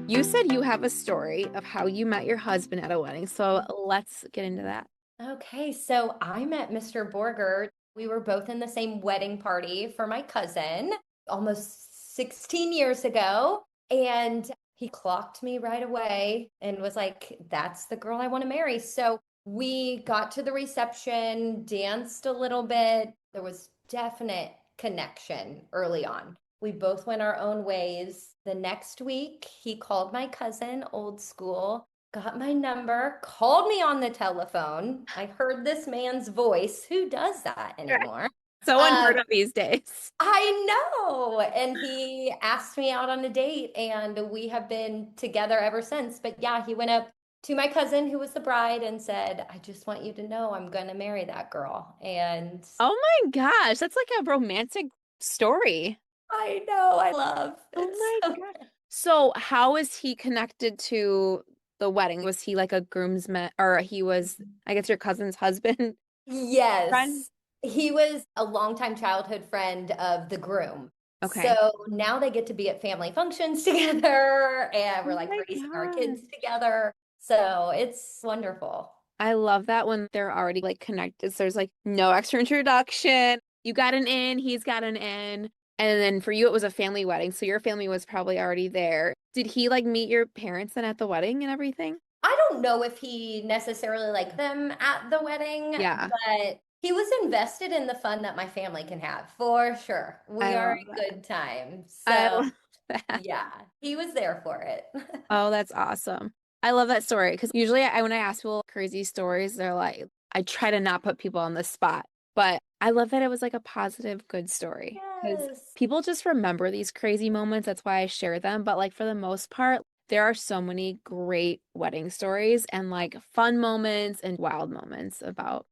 You said you have a story of how you met your husband at a wedding, so let's get into that. Okay, so I met Mr. Borger. We were both in the same wedding party for my cousin almost 16 years ago. And he clocked me right away and was like, that's the girl I want to marry. So we got to the reception, danced a little bit. There was definite connection early on. We both went our own ways. The next week, he called my cousin, old school, got my number, called me on the telephone. I heard this man's voice. Who does that Right. anymore? So unheard Um, of these days. I know. And he asked me out on a date, and we have been together ever since. But yeah, he went up to my cousin, who was the bride, and said, I just want you to know I'm going to marry that girl. And Oh my gosh, that's like a romantic story. I know, I love Oh it. my gosh. So how is he connected to the wedding? Was he like a groomsman or he was, I guess, your cousin's husband friend? Yes, he was a longtime childhood friend of the groom. Okay. So now they get to be at family functions together and we're Oh like my raising our God. kids together. So it's wonderful. I love that when they're already like connected. So there's like no extra introduction. You got an in, he's got an in. And then for you, it was a family wedding. So your family was probably already there. Did he like meet your parents then at the wedding and everything? I don't know if he necessarily liked them at the wedding, Yeah, but he was invested in the fun that my family can have for sure. We I are love a that. good time. I So love that. yeah, he was there for it. Oh, that's awesome. I love that story because usually when I ask people crazy stories, they're like, I try to not put people on the spot, but I love that it was like a positive, good story because Yes. people just remember these crazy moments. That's why I share them. But like for the most part, there are so many great wedding stories and like fun moments and wild moments about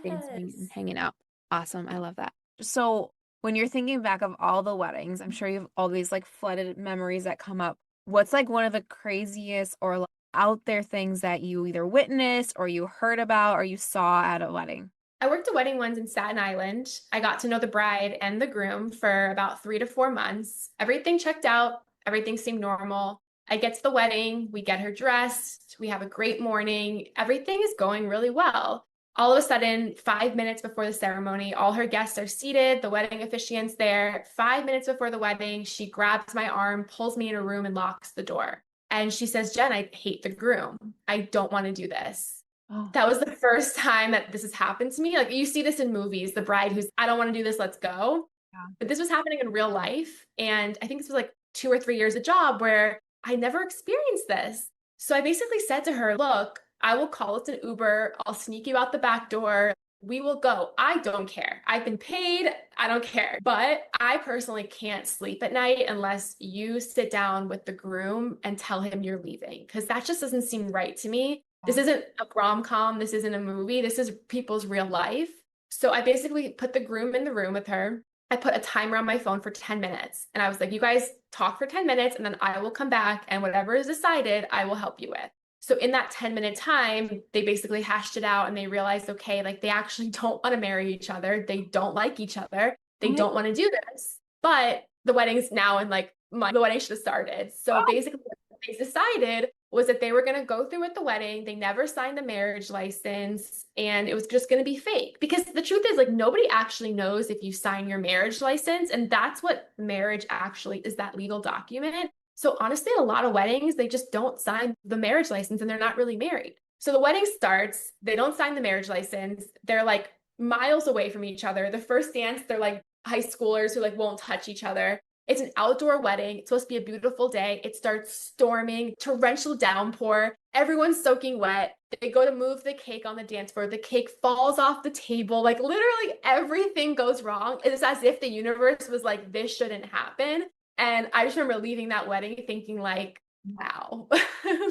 dancing and Yes. hanging out. Awesome. I love that. So when you're thinking back of all the weddings, I'm sure you have all these like flooded memories that come up. What's like one of the craziest or like, out there things that you either witnessed or you heard about or you saw at a wedding? I worked a wedding once in Staten Island. I got to know the bride and the groom for about 3 to 4 months. Everything checked out, everything seemed normal. I get to the wedding, we get her dressed, we have a great morning, everything is going really well. All of a sudden, 5 minutes before the ceremony, all her guests are seated, the wedding officiant's there. 5 minutes before the wedding, she grabs my arm, pulls me in a room, and locks the door. And she says, Jen, I hate the groom. I don't want to do this. Oh, That was the first time that this has happened to me. Like you see this in movies, the bride who's, I don't want to do this, let's go. yeah. But this was happening in real life. And I think this was like 2 or 3 years of job where I never experienced this. So I basically said to her, look, I will call us an Uber. I'll sneak you out the back door. We will go. I don't care. I've been paid. I don't care. But I personally can't sleep at night unless you sit down with the groom and tell him you're leaving, because that just doesn't seem right to me. This isn't a rom-com. This isn't a movie. This is people's real life. So I basically put the groom in the room with her. I put a timer on my phone for 10 minutes. And I was like, you guys talk for 10 minutes and then I will come back and whatever is decided, I will help you with. So in that 10-minute time, they basically hashed it out and they realized, okay, like they actually don't want to marry each other. They don't like each other. Oh They my, don't want to do this. But the wedding's now in like the wedding should have started. So oh, basically what they decided was that they were going to go through with the wedding. They never signed the marriage license and it was just going to be fake. Because the truth is, like, nobody actually knows if you sign your marriage license. And that's what marriage actually is, that legal document. So honestly, a lot of weddings, they just don't sign the marriage license and they're not really married. So the wedding starts, they don't sign the marriage license. They're like miles away from each other. The first dance, they're like high schoolers who like won't touch each other. It's an outdoor wedding. It's supposed to be a beautiful day. It starts storming, torrential downpour. Everyone's soaking wet. They go to move the cake on the dance floor. The cake falls off the table. Like literally everything goes wrong. It's as if the universe was like, this shouldn't happen. And I just remember leaving that wedding thinking like, wow,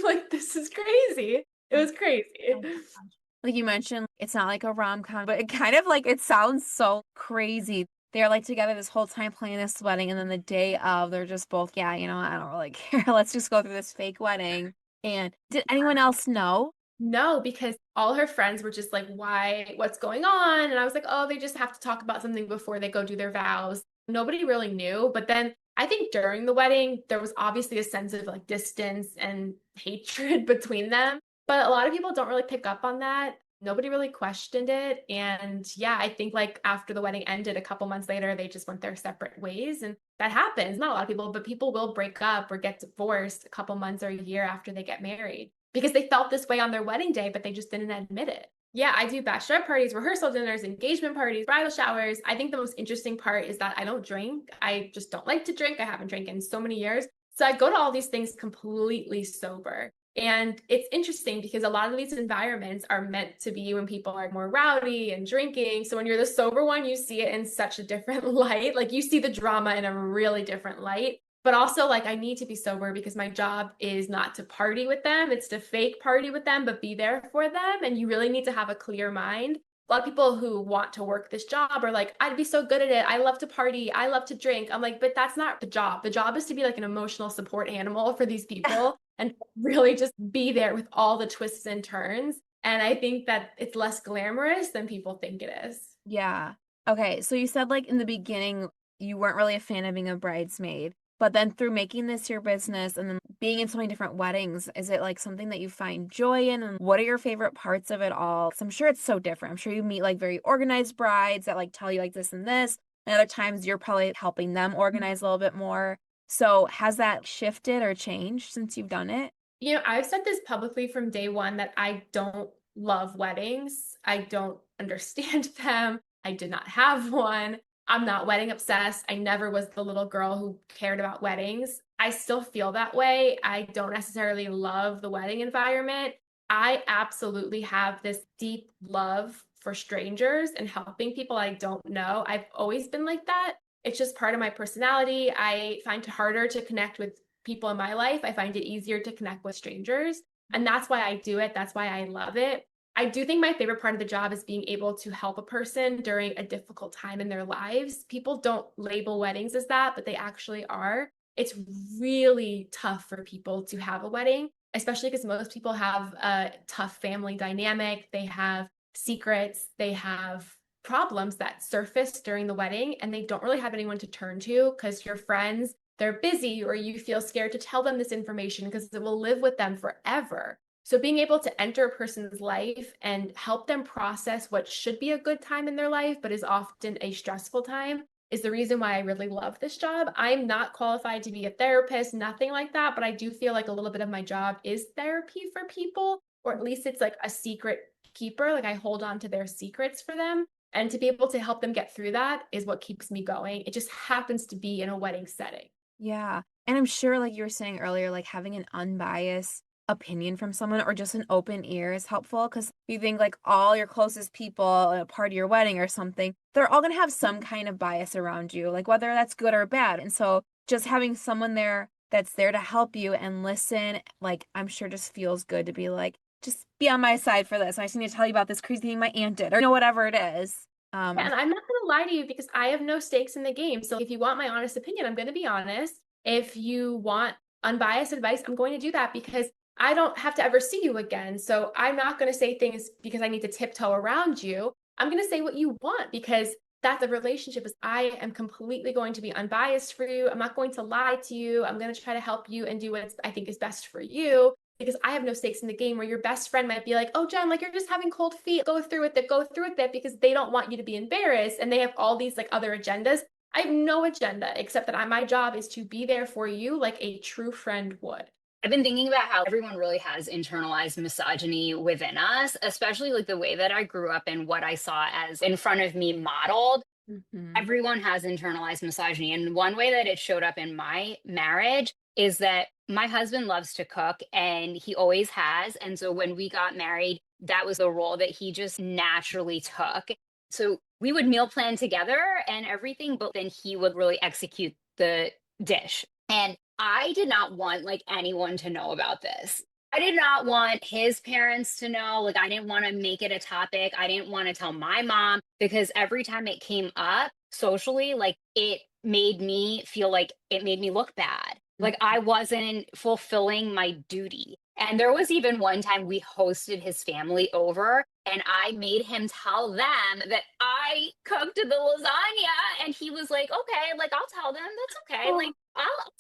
like this is crazy. It was crazy. oh my gosh. Like you mentioned, it's not like a rom-com, but it kind of like it sounds so crazy. They're like together this whole time planning this wedding, and then the day of, they're just both, yeah, I don't really care. Let's just go through this fake wedding. And did anyone else know? No, because all her friends were just like, why? What's going on? And I was like, oh, they just have to talk about something before they go do their vows. Nobody really knew. But then I think during the wedding, there was obviously a sense of like distance and hatred between them. But a lot of people don't really pick up on that. Nobody really questioned it. And yeah, I think like after the wedding ended, a couple months later, they just went their separate ways. And that happens. Not a lot of people, but people will break up or get divorced a couple months or a year after they get married because they felt this way on their wedding day, but they just didn't admit it. Yeah, I do bachelorette parties, rehearsal dinners, engagement parties, bridal showers. I think the most interesting part is that I don't drink. I just don't like to drink. I haven't drank in so many years. So I go to all these things completely sober. And it's interesting because a lot of these environments are meant to be when people are more rowdy and drinking. So when you're the sober one, you see it in such a different light. Like you see the drama in a really different light. But also, like, I need to be sober because my job is not to party with them. It's to fake party with them, but be there for them. And you really need to have a clear mind. A lot of people who want to work this job are like, I'd be so good at it. I love to party. I love to drink. I'm like, but that's not the job. The job is to be like an emotional support animal for these people and really just be there with all the twists and turns. And I think that it's less glamorous than people think it is. Yeah. Okay. So you said like in the beginning, you weren't really a fan of being a bridesmaid, but then through making this your business and then being in so many different weddings, is it like something that you find joy in? And what are your favorite parts of it all? 'Cause I'm sure it's so different. I'm sure you meet like very organized brides that like tell you like this and this. And other times you're probably helping them organize a little bit more. So has that shifted or changed since you've done it? You know, I've said this publicly from day one that I don't love weddings. I don't understand them. I did not have one. I'm not wedding obsessed. I never was the little girl who cared about weddings. I still feel that way. I don't necessarily love the wedding environment. I absolutely have this deep love for strangers and helping people I don't know. I've always been like that. It's just part of my personality. I find it harder to connect with people in my life. I find it easier to connect with strangers. And that's why I do it. That's why I love it. I do think my favorite part of the job is being able to help a person during a difficult time in their lives. People don't label weddings as that, but they actually are. It's really tough for people to have a wedding, especially because most people have a tough family dynamic. They have secrets, they have problems that surface during the wedding, and they don't really have anyone to turn to because your friends, they're busy, or you feel scared to tell them this information because it will live with them forever. So being able to enter a person's life and help them process what should be a good time in their life, but is often a stressful time, is the reason why I really love this job. I'm not qualified to be a therapist, nothing like that, but I do feel like a little bit of my job is therapy for people, or at least it's like a secret keeper. Like I hold on to their secrets for them. And to be able to help them get through that is what keeps me going. It just happens to be in a wedding setting. Yeah. And I'm sure, like you were saying earlier, like having an unbiased opinion from someone or just an open ear is helpful because you think like all your closest people at a part of your wedding or something, they're all going to have some kind of bias around you, like whether that's good or bad. And so just having someone there that's there to help you and listen, like I'm sure just feels good to be like, just be on my side for this. I just need to tell you about this crazy thing my aunt did or whatever it is. Yeah, and I'm not going to lie to you because I have no stakes in the game. So if you want my honest opinion, I'm going to be honest. If you want unbiased advice, I'm going to do that because I don't have to ever see you again. So I'm not going to say things because I need to tiptoe around you. I'm going to say what you want because that's a relationship is I am completely going to be unbiased for you. I'm not going to lie to you. I'm going to try to help you and do what I think is best for you because I have no stakes in the game where your best friend might be like, oh, Jen, like you're just having cold feet. Go through with it because they don't want you to be embarrassed. And they have all these like other agendas. I have no agenda except that my job is to be there for you like a true friend would. I've been thinking about how everyone really has internalized misogyny within us, especially like the way that I grew up and what I saw as in front of me modeled. Mhm. Everyone has internalized misogyny. And one way that it showed up in my marriage is that my husband loves to cook and he always has. And so when we got married, that was the role that he just naturally took. So we would meal plan together and everything, but then he would really execute the dish. And I did not want like anyone to know about this. I did not want his parents to know. Like, I didn't want to make it a topic. I didn't want to tell my mom because every time it came up socially, like it made me feel like it made me look bad. Like I wasn't fulfilling my duty. And there was even one time we hosted his family over and I made him tell them that I cooked the lasagna. And he was like, okay, like I'll tell them. That's okay. Like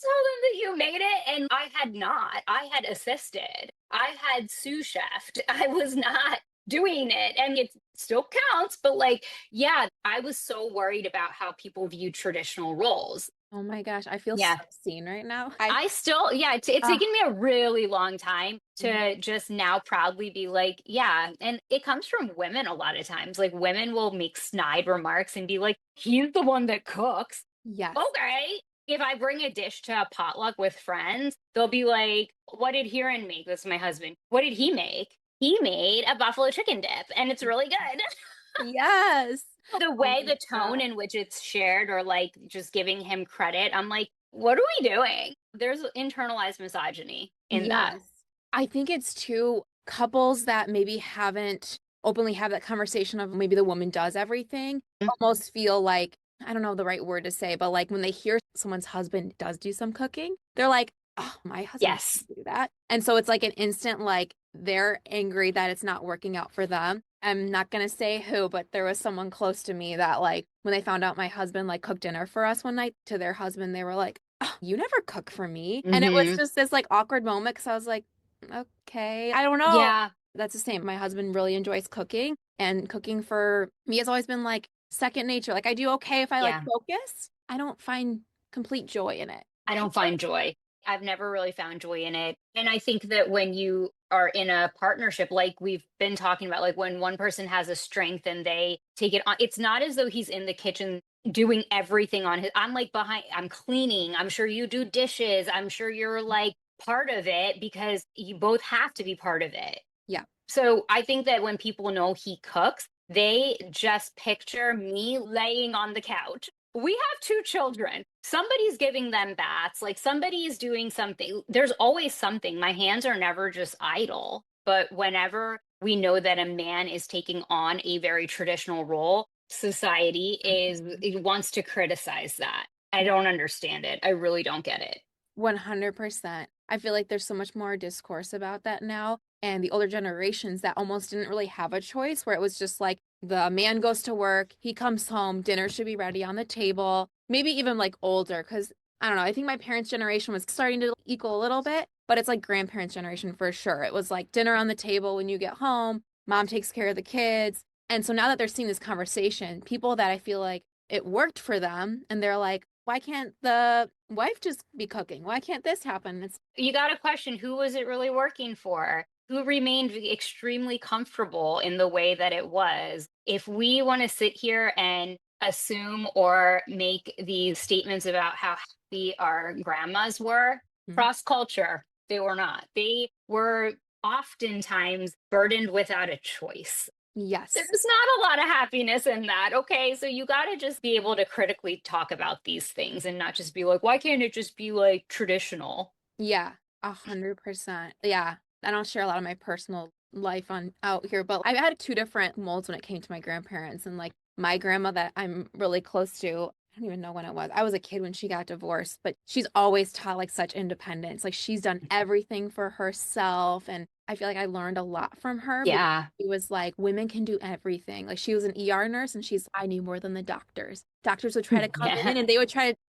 told him that you made it, and I had not. I had assisted. I had sous chefed. I was not doing it, and it still counts. But like, yeah, I was so worried about how people view traditional roles. Oh my gosh, I feel so Yeah, seen right now. I still, yeah, it's Ah, taken me a really long time mhm. to just now proudly be like, yeah. And it comes from women a lot of times. Like, women will make snide remarks and be like, he's the one that cooks. Yes. Okay. If I bring a dish to a potluck with friends, they'll be like, what did Huron make? That's my husband. What did he make? He made a buffalo chicken dip, and it's really good. Yes. The Oh way, my the tone God. in which it's shared, or like just giving him credit, I'm like, what are we doing? There's internalized misogyny in that. Yes. I think it's too couples that maybe haven't openly have that conversation of maybe the woman does everything, almost feel like, I don't know the right word to say, but like when they hear someone's husband does do some cooking, they're like, oh, my husband Yes. doesn't do that. And so it's like an instant, like they're angry that it's not working out for them. I'm not gonna say who, but there was someone close to me that like when they found out my husband like cooked dinner for us one night to their husband, they were like, "Oh, you never cook for me." And it was Hmm. just this like awkward moment because I was like, okay, I don't know. Yeah. That's the same. My husband really enjoys cooking, and cooking for me has always been like second nature. Like I do okay if I like Yeah. focus. I don't find complete joy in it. I don't find joy. I've never really found joy in it. And I think that when you are in a partnership, like we've been talking about, like when one person has a strength and they take it on, it's not as though he's in the kitchen doing everything on his. I'm like behind, I'm cleaning. I'm sure you do dishes. I'm sure you're like part of it because you both have to be part of it. Yeah. So I think that when people know he cooks, they just picture me laying on the couch. We have two children. Somebody's giving them baths, like somebody is doing something. There's always something. My hands are never just idle. But whenever we know that a man is taking on a very traditional role, society is Mhm. it wants to criticize that. I don't understand it. I really don't get it. 100%. I feel like there's so much more discourse about that now. And the older generations that almost didn't really have a choice, where it was just like the man goes to work, he comes home, dinner should be ready on the table. Maybe even like older, because I don't know. I think my parents' generation was starting to equal a little bit, but it's like grandparents' generation for sure. It was like dinner on the table when you get home, mom takes care of the kids. And so now that they're seeing this conversation, people that I feel like it worked for them, and they're like, why can't the wife just be cooking? Why can't this happen? It's You got to question, who was it really working for? Who remained extremely comfortable in the way that it was? If we want to sit here and assume or make these statements about how happy our grandmas were, Mhm. cross culture, they were not. They were oftentimes burdened without a choice. Yes. There's not a lot of happiness in that. Okay. So you got to just be able to critically talk about these things and not just be like, why can't it just be like traditional? Yeah, 100%. Yeah. I don't share a lot of my personal life on out here, but I've had two different molds when it came to my grandparents. And like my grandma that I'm really close to, I don't even know when it was. I was a kid when she got divorced, but she's always taught like such independence. Like she's done everything for herself. And I feel like I learned a lot from her because Yeah. she was like, women can do everything. Like she was an ER nurse and I knew more than the doctors. Doctors would try to come Yeah. in and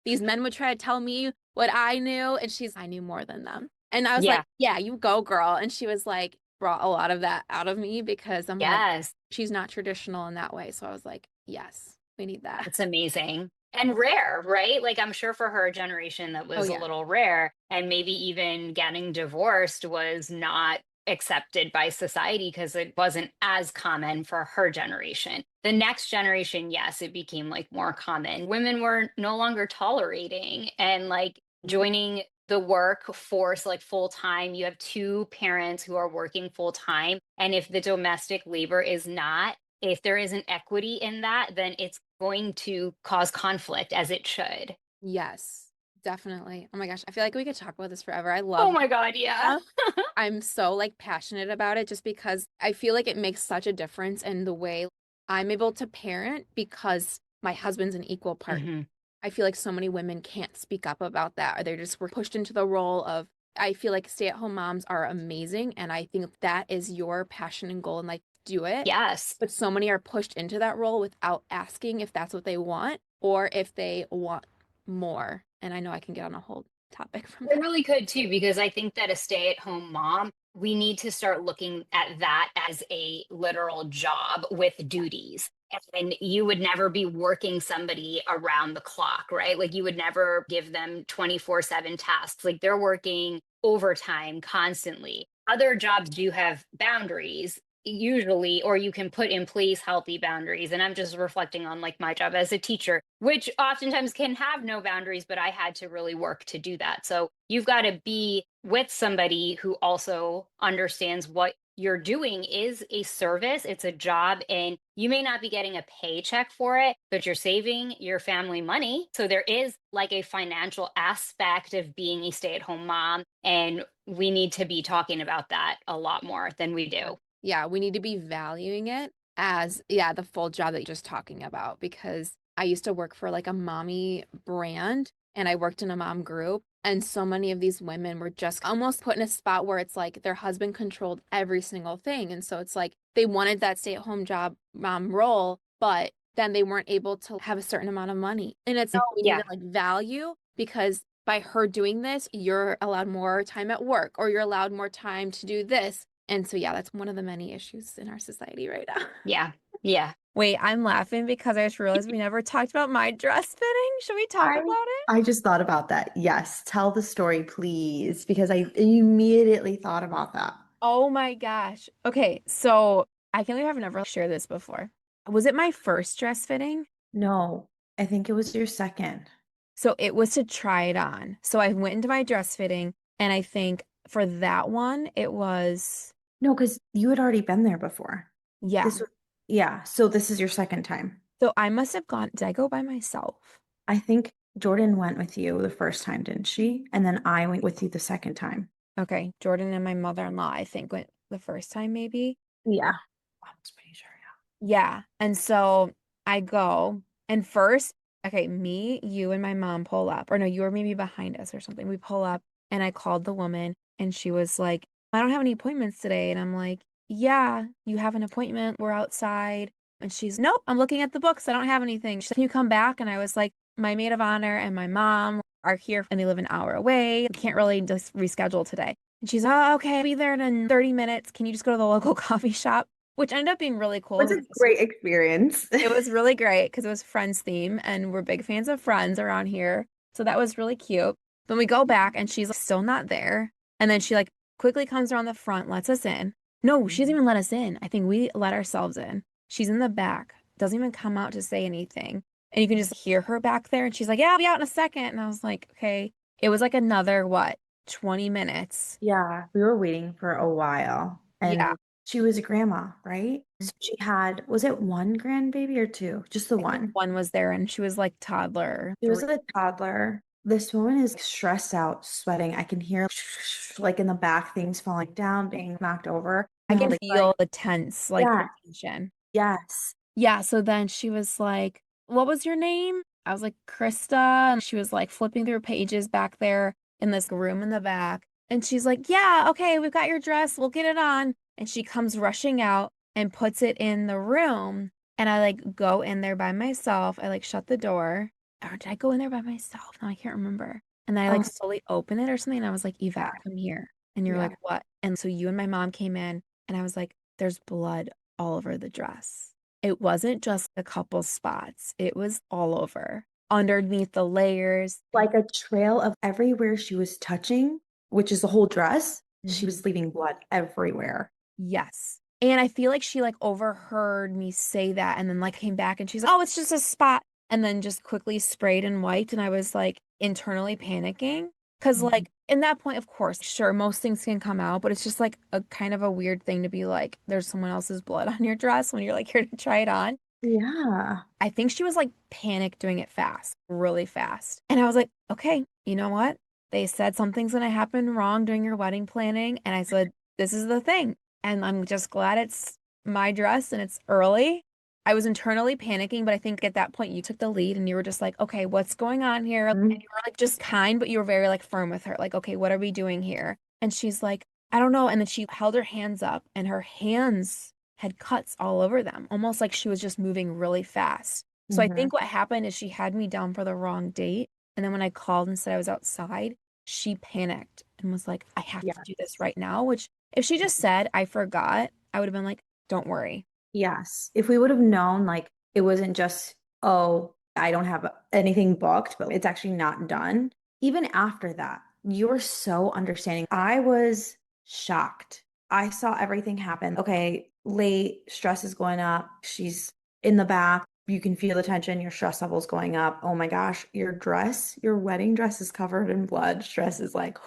these men would try to tell me what I knew. And I knew more than them. And I was like, Yeah. yeah, you go, girl. And she was like, brought a lot of that out of me because I'm like, Yes. she's not traditional in that way. So I was like, yes, we need that. It's amazing and rare, right? Like, I'm sure for her generation that Oh, was a yeah. little rare. And maybe even getting divorced was not accepted by society because it wasn't as common for her generation. The next generation, yes, it became like more common. Women were no longer tolerating and like joining the workforce like full time. You have two parents who are working full time. And if the domestic labor is not, if there isn't equity in that, then it's going to cause conflict as it should. Yes, definitely. Oh my gosh. I feel like we could talk about this forever. I Oh love my God, yeah. stuff. I'm so like passionate about it just because I feel like it makes such a difference in the way I'm able to parent because my husband's an equal partner. Hmm. I feel like so many women can't speak up about that, or they just were pushed into the role of, I feel like stay-at-home moms are amazing. And I think that is your passion and goal, and like do it. Yes. But so many are pushed into that role without asking if that's what they want or if they want more. And I know I can get on a hold. topic from It that. really could too, because I think that a stay-at-home mom, we need to start looking at that as a literal job with duties. And you would never be working somebody around the clock, right? Like you would never give them 24/7 tasks. Like they're working overtime constantly. Other jobs do have boundaries usually, or you can put in place healthy boundaries. And I'm just reflecting on like my job as a teacher, which oftentimes can have no boundaries, but I had to really work to do that. So you've got to be with somebody who also understands what you're doing is a service, it's a job, and you may not be getting a paycheck for it, but you're saving your family money. So there is like a financial aspect of being a stay-at-home mom, and we need to be talking about that a lot more than we do. Yeah, we need to be valuing it as, yeah, the full job that you're just talking about, because I used to work for like a mommy brand and I worked in a mom group. And so many of these women were just almost put in a spot where it's like their husband controlled every single thing. And so it's like they wanted that stay-at-home job mom role, but then they weren't able to have a certain amount of money. And it's no, we need Yeah. to like value, because by her doing this, you're allowed more time at work or you're allowed more time to do this. And so, yeah, that's one of the many issues in our society right now. Yeah. Yeah. Wait, I'm laughing because I just realized we never talked about my dress fitting. Should we talk I about it? I just thought about that. Yes, tell the story, please, because I immediately thought about that. Oh my gosh. Okay, so I can't believe I've never shared this before. Was it my first dress fitting? No, I think it was your second. So it was to try it on. So I went into my dress fitting, and I think for that one, it was, No, because you had already been there before. yeah. Yeah, so this is your second time. So I must have gone, did I go by myself? I think Jordan went with you the first time, didn't she? And then I went with you the second time. Okay, Jordan and my mother-in-law, I think, went the first time, maybe. Yeah. I was pretty sure, yeah. Yeah. And so I go, and first, okay, me, you, and my mom pull up. Or no, you were maybe behind us or something. We pull up, and I called the woman, and she was like, I don't have any appointments today. And I'm like, yeah, you have an appointment. We're outside. And she's, nope, I'm looking at the books. I don't have anything. She's like, can you come back? And I was like, my maid of honor and my mom are here and they live an hour away. I can't really just reschedule today. And she's, oh, okay, I'll be there in 30 minutes. Can you just go to the local coffee shop? Which ended up being really cool. It was a great experience. It was really great because it was Friends theme, and we're big fans of Friends around here. So that was really cute. Then we go back and she's still not there. And then she like quickly comes around the front, lets us in. No, she doesn't even let us in. I think we let ourselves in. She's in the back, doesn't even come out to say anything. And you can just hear her back there. And she's like, yeah, I'll be out in a second. And I was like, okay. It was like another, 20 minutes. Yeah, we were waiting for a while. And Yeah. she was a grandma, right? So she had, was it one grandbaby or two? Just the one. One was there and she was like toddler. She was a toddler. This woman is stressed out, sweating. I can hear like in the back things falling down, being knocked over. I can like, feel the tense, like Yeah. tension. yes. Yeah, so then she was like, what was your name? I was like, Krista. And she was like flipping through pages back there in this room in the back. And she's like, yeah, okay, we've got your dress. We'll get it on. And she comes rushing out and puts it in the room. And I like go in there by myself. I like shut the door. Or did I go in there by myself? No, I can't remember. And then I like slowly open it or something. And I was like, Yvette, come here. And you're Yeah. like, what? And so you and my mom came in and I was like, there's blood all over the dress. It wasn't just a couple spots. It was all over, underneath the layers. Like a trail of everywhere she was touching, which is the whole dress. She was leaving blood everywhere. Yes. And I feel like she like overheard me say that and then like came back and she's like, oh, it's just a spot. And then just quickly sprayed and wiped. And I was like internally panicking. Cause like in that point, of course, sure, most things can come out, but it's just like a kind of a weird thing to be like, there's someone else's blood on your dress when you're like here to try it on. Yeah. I think she was like panicked doing it fast, really fast. And I was like, okay, you know what? They said something's going to happen wrong during your wedding planning. And I said, this is the thing. And I'm just glad it's my dress and it's early. I was internally panicking, but I think at that point you took the lead and you were just like, okay, what's going on here? And you were like just kind, but you were very like firm with her. Like, okay, what are we doing here? And she's like, I don't know. And then she held her hands up and her hands had cuts all over them, almost like she was just moving really fast. So I think what happened is she had me down for the wrong date. And then when I called and said I was outside, she panicked and was like, I have to do Yes. this right now, which if she just said, I forgot, I would have been like, don't worry. Yes. If we would have known, like, it wasn't just, oh, I don't have anything booked, but it's actually not done. Even after that, you were so understanding. I was shocked. I saw everything happen. Okay, late, stress is going up. She's in the back. You can feel the tension, your stress levels going up. Oh my gosh, your dress, your wedding dress is covered in blood. Stress is like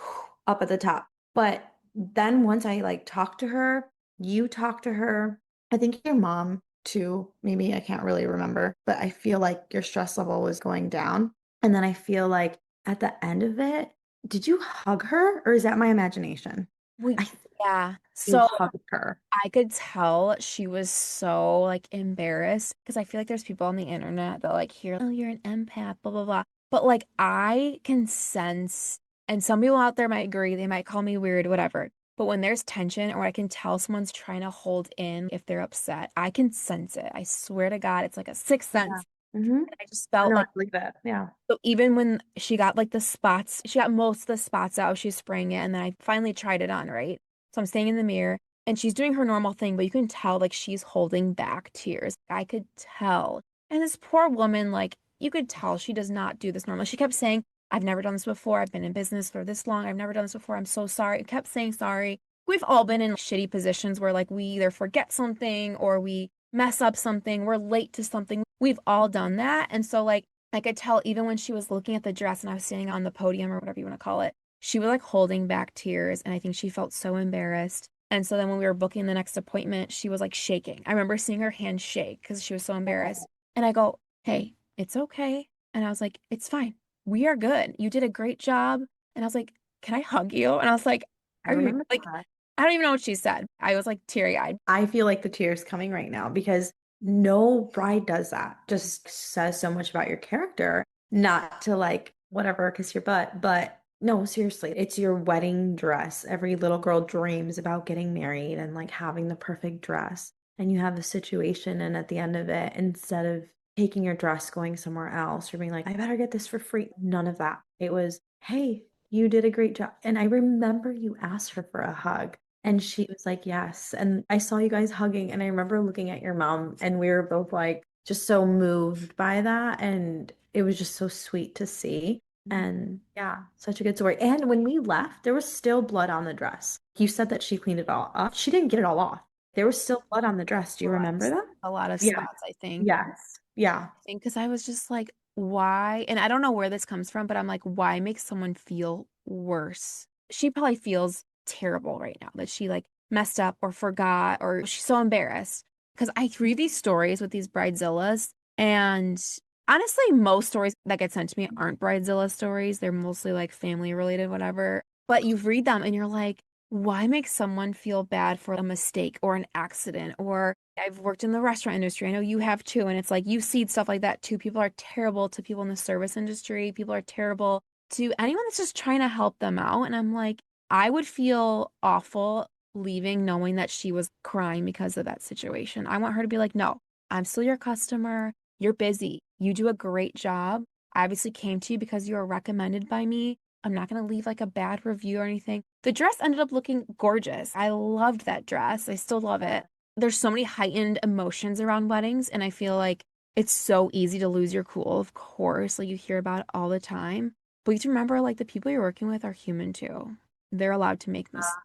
up at the top. But then once I like talked to her, you talked to her, I think your mom too, maybe I can't really remember, but I feel like your stress level was going down. And then I feel like at the end of it, did you hug her or is that my imagination? We, I yeah. you So hugged her. I could tell she was so like embarrassed because I feel like there's people on the internet that like hear, oh, you're an empath, blah, blah, blah. But like I can sense, and some people out there might agree, they might call me weird, whatever. But when there's tension or I can tell someone's trying to hold in if they're upset, I can sense it. I swear to God, it's like a sixth Yeah. sense. Mm-hmm. And I just felt No, I like, believe it. Yeah. so even when she got like the spots, she got most of the spots out, she was spraying it, and then I finally tried it on, right? So I'm standing in the mirror and she's doing her normal thing, but you can tell like she's holding back tears. I could tell. And this poor woman, like, you could tell she does not do this normally. She kept saying, I've never done this before. I've been in business for this long. I've never done this before. I'm so sorry. Kept saying sorry. We've all been in shitty positions where like we either forget something or we mess up something, we're late to something. We've all done that. And so like I could tell even when she was looking at the dress and I was standing on the podium or whatever you want to call it, she was like holding back tears. And I think she felt so embarrassed. And so then when we were booking the next appointment, she was like shaking. I remember seeing her hand shake because she was so embarrassed. And I go, hey, it's okay. And I was like, it's fine. We are good. You did a great job. And I was like, can I hug you? And I was like, I are you remember like, that. I don't even know what she said. I was like teary eyed. I feel like the tears coming right now because no bride does that. Just says so much about your character, not to like whatever kiss your butt, but no, seriously, it's your wedding dress. Every little girl dreams about getting married and like having the perfect dress. And you have a situation, and at the end of it, instead of taking your dress, going somewhere else, or being like, I better get this for free. None of that. It was, hey, you did a great job. And I remember you asked her for a hug. And she was like, yes. And I saw you guys hugging. And I remember looking at your mom, and we were both like, just so moved by that. And it was just so sweet to see. And yeah, such a good story. And when we left, there was still blood on the dress. You said that she cleaned it all off. She didn't get it all off. There was still blood on the dress. Do you remember that? A lot of Yeah. spots, I think. Yes. Yeah. I think because I was just like, why? And I don't know where this comes from, but I'm like, why make someone feel worse? She probably feels terrible right now that she like messed up or forgot or she's so embarrassed. Because I read these stories with these bridezillas, and honestly, most stories that get sent to me aren't bridezilla stories. They're mostly like family related, whatever. But you read them and you're like, why make someone feel bad for a mistake or an accident? Or I've worked in the restaurant industry. I know you have too. And it's like you see stuff like that too. People are terrible to people in the service industry. People are terrible to anyone that's just trying to help them out. And I'm like, I would feel awful leaving knowing that she was crying because of that situation. I want her to be like, no, I'm still your customer. You're busy. You do a great job. I obviously came to you because you were recommended by me. I'm not going to leave like a bad review or anything. The dress ended up looking gorgeous. I loved that dress. I still love it. There's so many heightened emotions around weddings, and I feel like it's so easy to lose your cool, of course. Like you hear about it all the time. But you have to remember, like, the people you're working with are human too. They're allowed to make mistakes.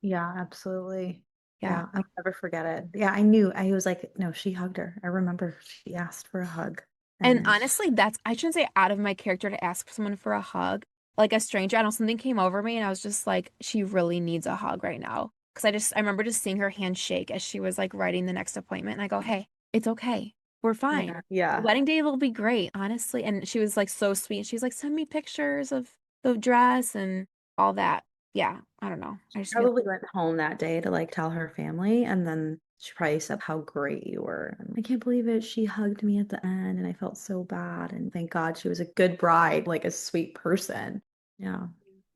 Yeah, absolutely. Yeah. Yeah, I'll never forget it. Yeah, I knew. I was like, no, she hugged her. I remember she asked for a hug. And And honestly, I shouldn't say out of my character to ask someone for a hug. Like a stranger, I don't know, something came over me and I was just like, she really needs a hug right now. Because I remember just seeing her hand shake as she was like writing the next appointment. And I go, hey, it's okay. We're fine. yeah, The yeah. wedding day will be great, honestly. And she was like so sweet. She's like, send me pictures of the dress and all that. Yeah, I don't know. I just feel Probably went home that day to like tell her family, and then she probably said how great you were. And I can't believe it. She hugged me at the end, and I felt so bad. And thank God she was a good bride, like a sweet person. Yeah.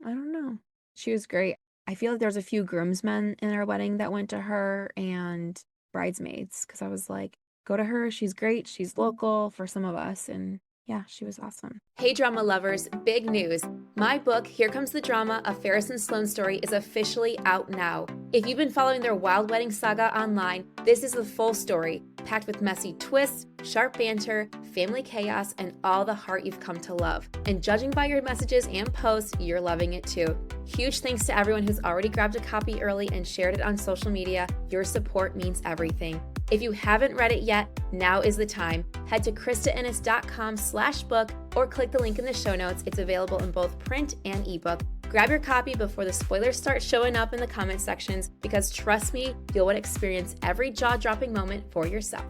I don't know. She was great. I feel like there's a few groomsmen in our wedding that went to her and bridesmaids because I was like, go to her. She's great. She's local for some of us. And Yeah, she was awesome. Hey, drama lovers, big news. My book, Here Comes the Drama, A Ferris and Sloane Story, is officially out now. If you've been following their wild wedding saga online, this is the full story, packed with messy twists, sharp banter, family chaos, and all the heart you've come to love. And judging by your messages and posts, you're loving it too. Huge thanks to everyone who's already grabbed a copy early and shared it on social media. Your support means everything. If you haven't read it yet, now is the time. Head to KristaEnnis.com/book or click the link in the show notes. It's available in both print and ebook. Grab your copy before the spoilers start showing up in the comment sections, because trust me, you'll want to experience every jaw-dropping moment for yourself.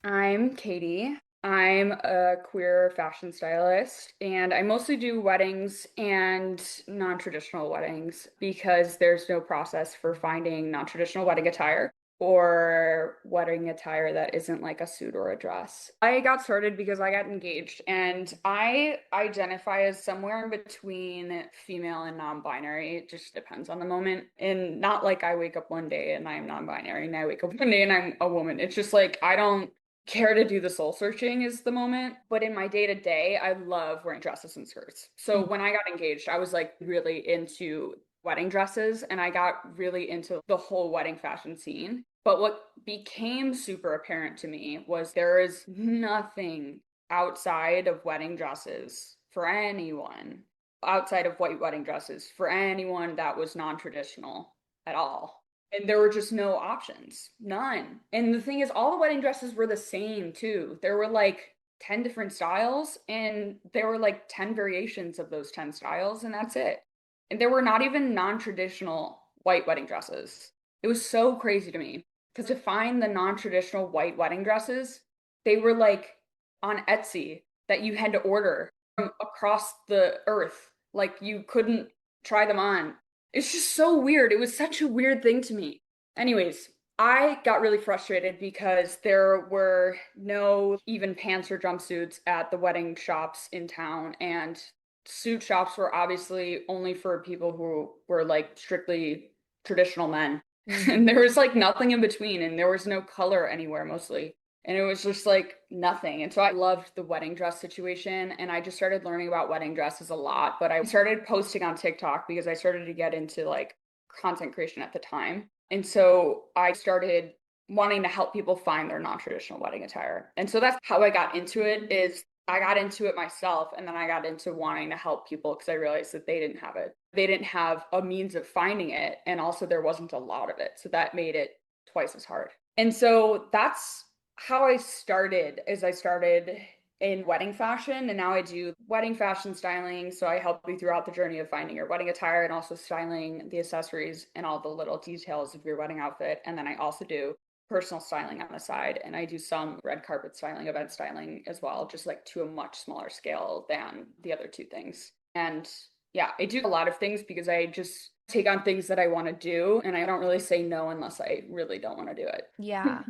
I'm Katie. I'm a queer fashion stylist, and I mostly do weddings and non-traditional weddings because there's no process for finding non-traditional wedding attire or wedding attire that isn't like a suit or a dress. I got started because I got engaged, and I identify as somewhere in between female and non-binary. It just depends on the moment. And not like I wake up one day and I'm non-binary and I wake up one day and I'm a woman. It's just like I don't care to do the soul searching is the moment. But in my day to day, I love wearing dresses and skirts. So when I got engaged, I was like really into wedding dresses, and I got really into the whole wedding fashion scene. But what became super apparent to me was there is nothing outside of wedding dresses for anyone, outside of white wedding dresses for anyone that was non-traditional at all. And there were just no options, none. And the thing is, all the wedding dresses were the same too. There were like 10 different styles, and there were like 10 variations of those 10 styles, and that's it. And there were not even non-traditional white wedding dresses. It was so crazy to me because to find the non-traditional white wedding dresses, they were like on Etsy that you had to order from across the earth. Like you couldn't try them on. It's just so weird. It was such a weird thing to me. Anyways, I got really frustrated because there were no even pants or jumpsuits at the wedding shops in town, and suit shops were obviously only for people who were like strictly traditional men. And there was like nothing in between, and there was no color anywhere mostly. And it was just like nothing. And so I loved the wedding dress situation. And I just started learning about wedding dresses a lot. But I started posting on TikTok because I started to get into like content creation at the time. And so I started wanting to help people find their non-traditional wedding attire. And so that's how I got into it. Is I got into it myself, and then I got into wanting to help people because I realized that they didn't have it. They didn't have a means of finding it. And also there wasn't a lot of it. So that made it twice as hard. And so that's how I started. Is I started in wedding fashion, and now I do wedding fashion styling. So I help you throughout the journey of finding your wedding attire and also styling the accessories and all the little details of your wedding outfit. And then I also do personal styling on the side, and I do some red carpet styling, event styling as well, just like to a much smaller scale than the other two things. And yeah, I do a lot of things because I just take on things that I want to do, and I don't really say no unless I really don't want to do it. Yeah.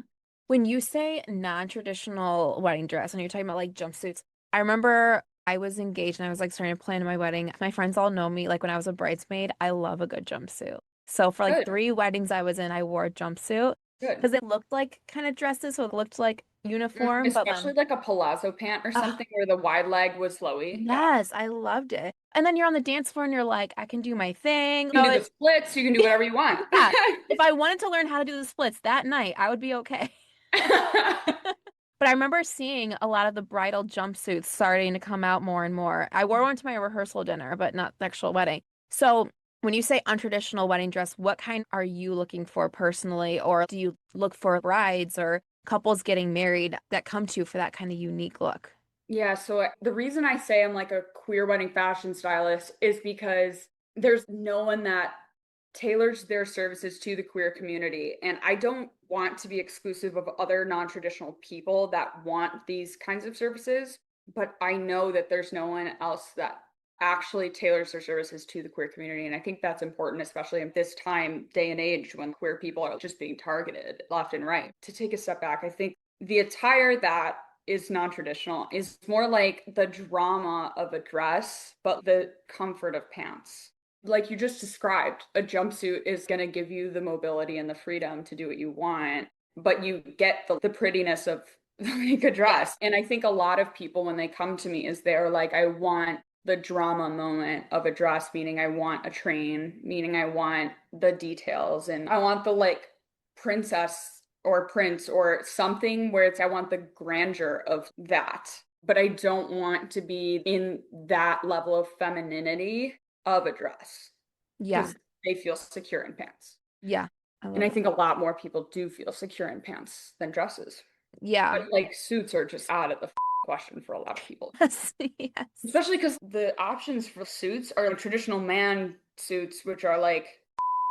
When you say non-traditional wedding dress and you're talking about like jumpsuits, I remember I was engaged and I was like starting to plan my wedding. My friends all know me. Like when I was a bridesmaid, I love a good jumpsuit. So for like Good. 3 weddings I was in, I wore a jumpsuit Good. because it looked like kind of dresses, so it looked like uniform. But Especially like a palazzo pant or something where the wide leg was flowy. yes, I loved it. And then you're on the dance floor and you're like, I can do my thing. You can do the splits, you can do whatever you want. Yeah. If I wanted to learn how to do the splits that night, I would be okay. But I remember seeing a lot of the bridal jumpsuits starting to come out more and more. I wore one to my rehearsal dinner, but not the actual wedding. So when you say untraditional wedding dress, what kind are you looking for personally? Or do you look for brides or couples getting married that come to you for that kind of unique look? Yeah, so the reason I say I'm like a queer wedding fashion stylist is because there's no one that tailors their services to the queer community. And I don't want to be exclusive of other non-traditional people that want these kinds of services, but I know that there's no one else that actually tailors their services to the queer community. And I think that's important, especially in this time, day and age, when queer people are just being targeted left and right. To take a step back, I think the attire that is non-traditional is more like the drama of a dress, but the comfort of pants. like you just described, a jumpsuit is going to give you the mobility and the freedom to do what you want, but you get the prettiness of like a dress. And I think a lot of people, when they come to me, is they're like, I want the drama moment of a dress, meaning I want a train, meaning I want the details, and I want the like princess or prince or something where it's, I want the grandeur of that. But I don't want to be in that level of femininity of a dress Yeah. because they feel secure in pants. Yeah. I love And I that. think a lot more people do feel secure in pants than dresses. Yeah. But like suits are just out of the question for a lot of people. Yes. Especially because the options for suits are traditional man suits, which are like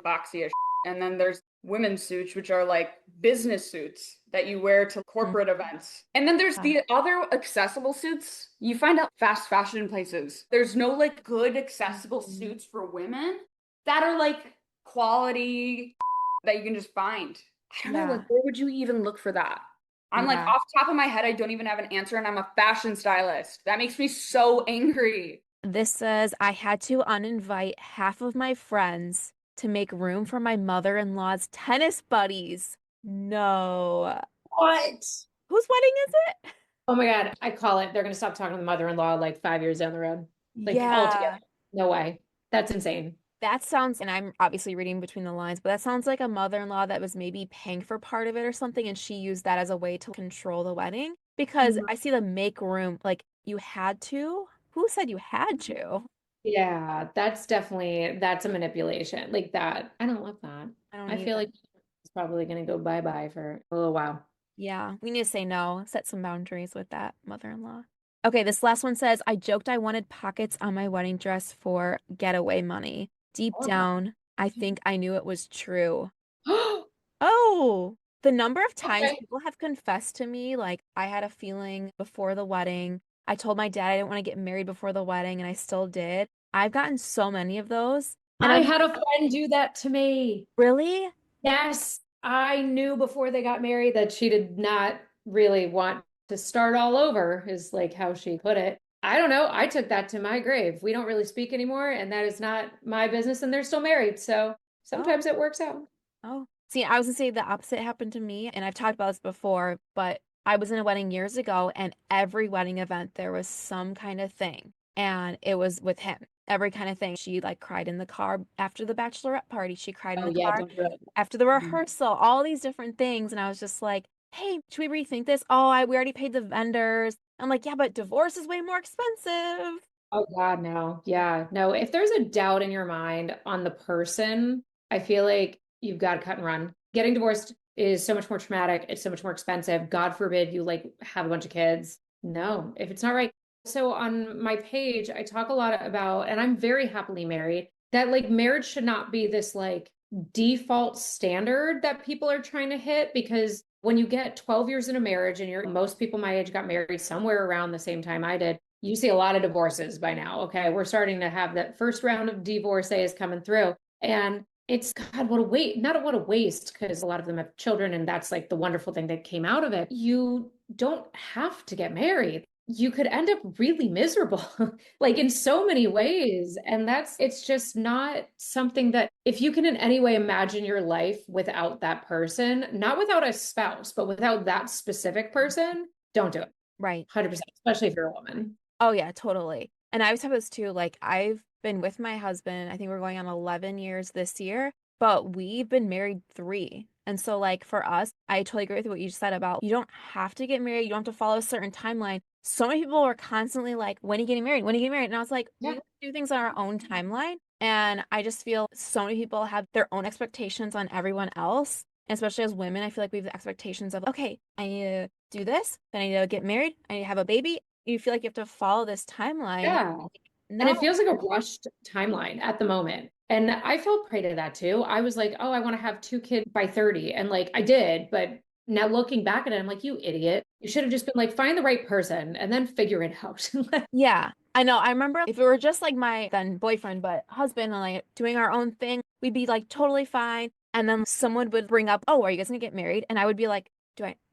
boxy as and then there's women's suits, which are like business suits that you wear to corporate events. And then there's the other accessible suits you find out fast fashion places. There's no like good accessible suits for women that are like quality that you can just find. I don't know, Yeah. like where would you even look for that? I'm like Yeah. off the top of my head, I don't even have an answer, and I'm a fashion stylist. That makes me so angry. This says I had to uninvite half of my friends to make room for my mother-in-law's tennis buddies. No. What? Whose wedding is it? Oh my God, I call it. They're going to stop talking to the mother-in-law like 5 years down the road. Like Yeah. altogether. No way. That's insane. That sounds, and I'm obviously reading between the lines, but that sounds like a mother-in-law that was maybe paying for part of it or something, and she used that as a way to control the wedding. Because Mhm. I see the make room, like you had to. Who said you had to? Yeah, that's a manipulation. Like that. I don't love that. I don't I feel either. like it's probably going to go bye-bye for a little while. Yeah, we need to say no, set some boundaries with that mother-in-law. Okay, this last one says, I joked I wanted pockets on my wedding dress for getaway money. Deep Oh. down, I think I knew it was true. Oh, the number of times Okay. people have confessed to me, like, I had a feeling before the wedding. I told my dad I didn't want to get married before the wedding, and I still did. I've gotten so many of those. And I I'm had a friend do that to me. really? Yes, I knew before they got married that she did not really want to start all over, is like how she put it. I don't know. I took that to my grave. We don't really speak anymore, and that is not my business, and they're still married. So sometimes it works out. Oh, see, I was gonna say the opposite happened to me, and I've talked about this before, but I was in a wedding years ago, and every wedding event there was some kind of thing, and it was with him. Every kind of thing. She like cried in the car after the bachelorette party. She cried in Oh the yeah, car don't do it. after the Mhm. rehearsal. All these different things, and I was just like, "Hey, should we rethink this?" Oh, we already paid the vendors. I'm like, "Yeah, but divorce is way more expensive." Oh God, no. Yeah, no. If there's a doubt in your mind on the person, I feel like you've got to cut and run. Getting divorced is so much more traumatic. It's so much more expensive. God forbid you like have a bunch of kids. No, if it's not right. So on my page, I talk a lot about, and I'm very happily married, that like marriage should not be this like default standard that people are trying to hit, because when you get 12 years in a marriage and most people my age got married somewhere around the same time I did, you see a lot of divorces by now. Okay. We're starting to have that first round of divorces coming through. And it's God, what a waste, not what a waste, because a lot of them have children, and that's like the wonderful thing that came out of it. You don't have to get married. You could end up really miserable, like in so many ways. And it's just not something that, if you can in any way imagine your life without that person, not without a spouse, but without that specific person, don't do it. Right. 100%, especially if you're a woman. Oh yeah, totally. And I always have this too, like I've been with my husband, I think we're going on 11 years this year, but we've been married 3. And so like for us, I totally agree with what you said about you don't have to get married, you don't have to follow a certain timeline. So many people are constantly like, when are you getting married? When are you getting married? And I was like, we Yeah. do things on our own timeline. And I just feel so many people have their own expectations on everyone else. And especially as women, I feel like we have the expectations of, okay, I need to do this, then I need to get married, I need to have a baby. You feel like you have to follow this timeline. Yeah. And No. it feels like a rushed timeline at the moment. And I fell prey to that too. I was like, oh, I want to have 2 kids by 30. And like I did, but now looking back at it, I'm like, you idiot. You should have just been like, find the right person and then figure it out. Yeah, I know. I remember if it were just like my then boyfriend, but husband and like doing our own thing, we'd be like totally fine. And then someone would bring up, oh, are you guys gonna get married? And I would be like,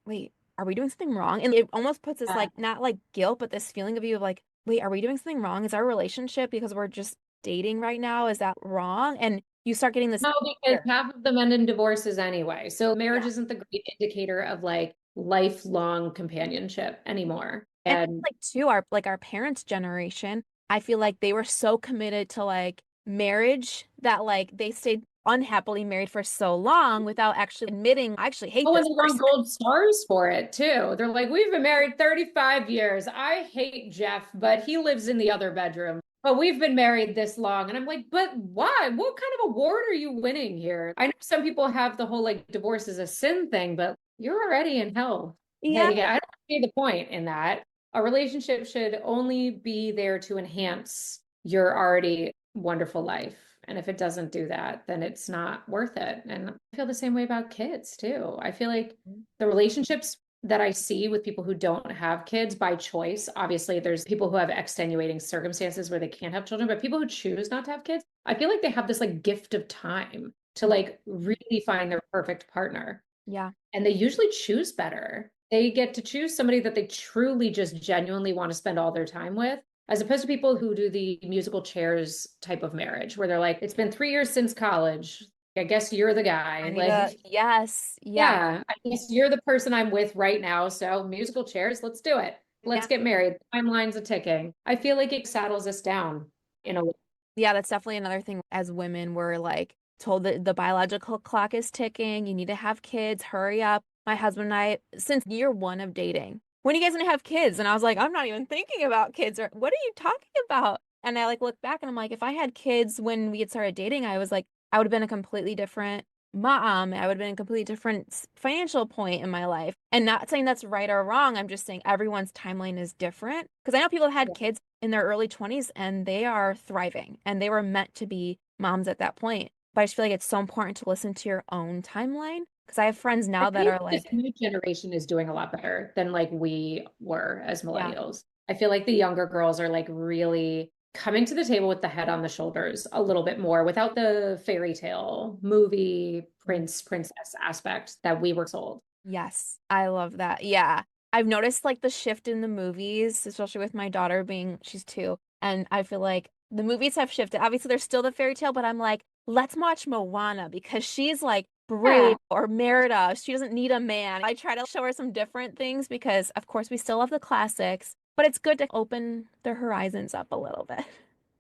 wait, are we doing something wrong? And it almost puts this Yeah. like, not like guilt, but this feeling of you of like, wait, are we doing something wrong? Is our relationship because we're just dating right now? Is that wrong? And you start getting this No, because fear. half of them end in divorces anyway. So marriage Yeah. isn't the great indicator of like lifelong companionship anymore. And And like too, our parents' generation, I feel like they were so committed to like marriage that like they stayed unhappily married for so long without actually admitting, I actually hate oh, and this they want person. gold stars for it too. They're like, we've been married 35 years. I hate Jeff, but he lives in the other bedroom. But we've been married this long. And I'm like, but why? What kind of award are you winning here? I know some people have the whole like divorce is a sin thing, but you're already in hell. Yeah. Like, I don't see the point in that. A relationship should only be there to enhance your already wonderful life. And if it doesn't do that, then it's not worth it. And I feel the same way about kids too. I feel like the relationships that I see with people who don't have kids by choice, obviously there's people who have extenuating circumstances where they can't have children, but people who choose not to have kids, I feel like they have this like gift of time to like really find their perfect partner. Yeah. And they usually choose better. They get to choose somebody that they truly just genuinely want to spend all their time with, as opposed to people who do the musical chairs type of marriage, where they're like, it's been 3 years since college. I guess you're the guy. Like, Yes. Yeah. yeah, I guess you're the person I'm with right now. So musical chairs, let's do it. Let's Yeah. get married. Timeline's a ticking. I feel like it saddles us down in a way. Yeah, that's definitely another thing as women, we're like told that the biological clock is ticking. You need to have kids, hurry up. My husband and I, since year one of dating, when are you guys gonna have kids? And I was like, I'm not even thinking about kids, or what are you talking about? And I like look back and I'm like, if I had kids when we had started dating, I was like, I would have been a completely different mom. I would have been a completely different financial point in my life. And not saying that's right or wrong. I'm just saying everyone's timeline is different. Because I know people have had kids in their early 20s and they are thriving and they were meant to be moms at that point. But I just feel like it's so important to listen to your own timeline. Because I have friends now I that think are this like, new generation is doing a lot better than like we were as yeah, millennials. I feel like the younger girls are like really coming to the table with the head on the shoulders a little bit more without the fairy tale movie princess aspect that we were sold. yes, I love that. Yeah. I've noticed like the shift in the movies, especially with my daughter being, she's 2. And I feel like the movies have shifted. Obviously, there's still the fairy tale, but I'm like, let's watch Moana because she's like Yeah. brave, or Merida. She doesn't need a man. I try to show her some different things because, of course, we still love the classics, but it's good to open their horizons up a little bit.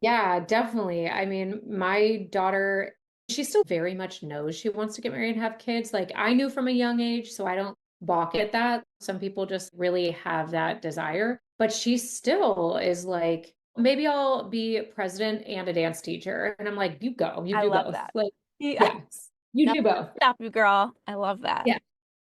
Yeah, definitely. I mean, my daughter, she still very much knows she wants to get married and have kids. Like I knew from a young age, so I don't balk at that. Some people just really have that desire, but she still is like, maybe I'll be president and a dance teacher. And I'm like, you go, you I do love both. that. Like, Yeah. yes, you No, do both. stop you, girl. I love that. Yeah.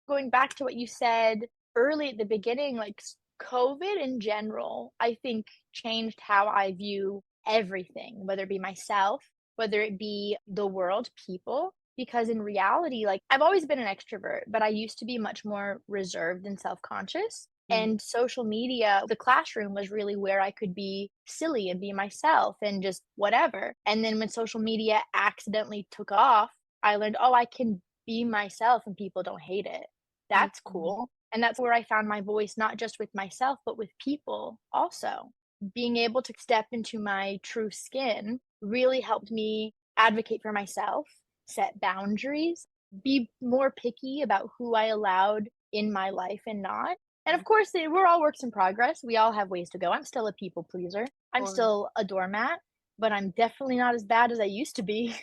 Going back to what you said early at the beginning, like COVID in general, I think changed how I view everything, whether it be myself, whether it be the world, people. Because in reality, like I've always been an extrovert, but I used to be much more reserved and self conscious. And social media, the classroom was really where I could be silly and be myself and just whatever. And then when social media accidentally took off, I learned, oh, I can be myself and people don't hate it. That's cool. And that's where I found my voice, not just with myself, but with people also. Being able to step into my true skin really helped me advocate for myself, set boundaries, be more picky about who I allowed in my life and not. And of course, we're all works in progress. We all have ways to go. I'm still a people pleaser. I'm still a doormat, but I'm definitely not as bad as I used to be.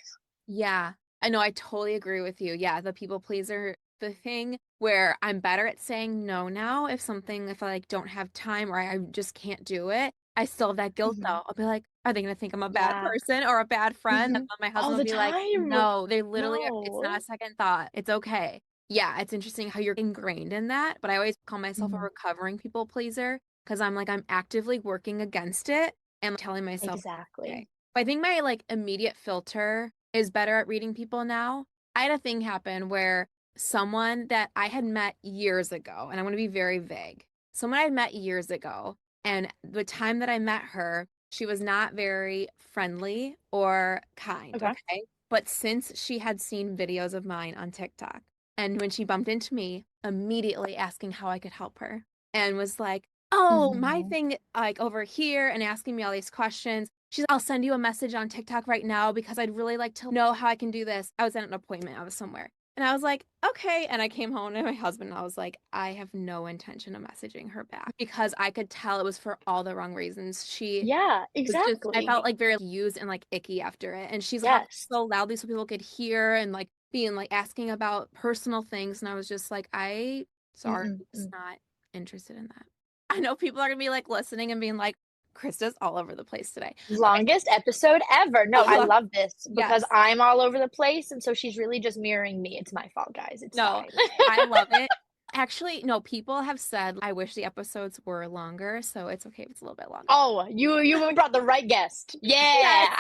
Yeah, I know. I totally agree with you. Yeah, the people pleaser, the thing where I'm better at saying no now if I like don't have time or I just can't do it. I still have that guilt though. I'll be like, are they gonna think I'm a bad Yeah. person or a bad friend? And Mhm. then my All husband will the be like, time. no, they literally are, it's not No. a second thought. It's okay. Yeah, it's interesting how you're ingrained in that, but I always call myself a Mhm. recovering people pleaser because I'm like, I'm actively working against it and telling myself, okay. Exactly. But I think my like immediate filter is better at reading people now. I had a thing happen where someone that I had met years ago, and I'm going to be very vague. Someone I had met years ago, and the time that I met her, she was not very friendly or kind, Okay. okay? But since she had seen videos of mine on TikTok, and when she bumped into me, immediately asking how I could help her, and was like, oh, my Mhm. thing, like over here, and asking me all these questions. I'll send you a message on TikTok right now because I'd really like to know how I can do this. I was at an appointment. I was somewhere. And I was like, okay. And I came home to my husband and I was like, I have no intention of messaging her back because I could tell it was for all the wrong reasons. Yeah, Was just, I exactly. felt like very used and like icky after it. And she's talking Yes. so loudly so people could hear and like being like asking about personal things. And I was just like, sorry, I'm just not interested in that. I know people are gonna be like listening and being like, Krista's all over the place today. Okay. Longest episode ever. No, I love- love this because Yes. I'm all over the place. And so she's really just mirroring me. It's my fault, guys. It's No, fine. I love it. Actually, no, people have said I wish the episodes were longer, so it's okay if it's a little bit longer. Oh, you brought the right guest. Yeah.